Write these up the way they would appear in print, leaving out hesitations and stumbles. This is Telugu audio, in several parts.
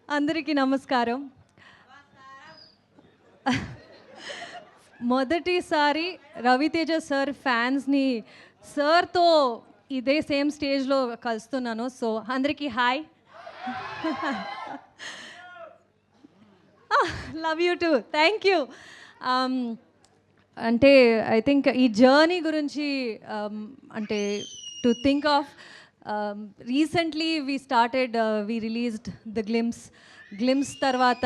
అందరికీ నమస్కారం. మొదటిసారి రవితేజ సార్ ఫ్యాన్స్ని సార్తో ఇదే సేమ్ స్టేజ్లో కలుస్తున్నాను. సో అందరికీ hi. Love you two. Thank you. అంటే ఐ థింక్ ఈ జర్నీ గురించి అంటే to think of recently we started we released the glimpse తర్వాత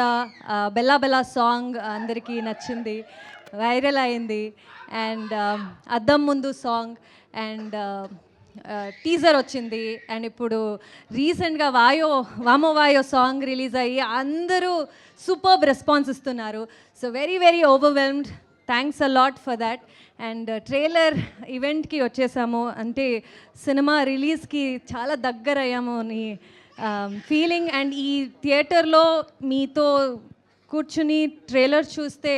బెల్లా బెల్లా సాంగ్ అందరికీ నచ్చింది, వైరల్ అయింది. అండ్ అద్దం ముందు సాంగ్ అండ్ టీజర్ వచ్చింది. అండ్ ఇప్పుడు రీసెంట్గా వామో వాయో సాంగ్ రిలీజ్ అయ్యి అందరూ సూపర్బ్ రెస్పాన్స్ ఇస్తున్నారు. So very very overwhelmed. Thanks a lot for that. And trailer ఈవెంట్కి వచ్చేసాము, అంటే సినిమా రిలీజ్కి చాలా దగ్గర అయ్యాము అని ఫీలింగ్. అండ్ ఈ థియేటర్లో మీతో కూర్చుని ట్రైలర్ చూస్తే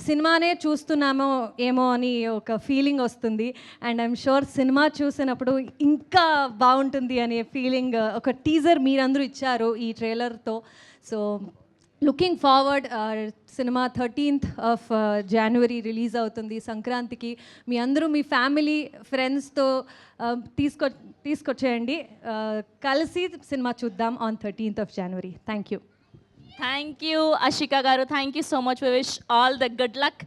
సినిమానే చూస్తున్నామో ఏమో అని ఒక ఫీలింగ్ వస్తుంది. అండ్ ఐఎమ్ షూర్ సినిమా చూసినప్పుడు ఇంకా బాగుంటుంది అనే ఫీలింగ్ ఒక టీజర్ మీరందరూ ఇచ్చారు ఈ ట్రైలర్తో. So looking forward. Cinema 13th of January release అవుతుంది సంక్రాంతికి. మీ అందరూ మీ ఫ్యామిలీ ఫ్రెండ్స్తో తీసుకొచ్చేయండి, కలిసి సినిమా చూద్దాం on 13th of January. Thank you. Thank you Ashika గారు. Thank you so much. We wish all the good luck.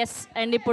Yes, and ఇప్పుడు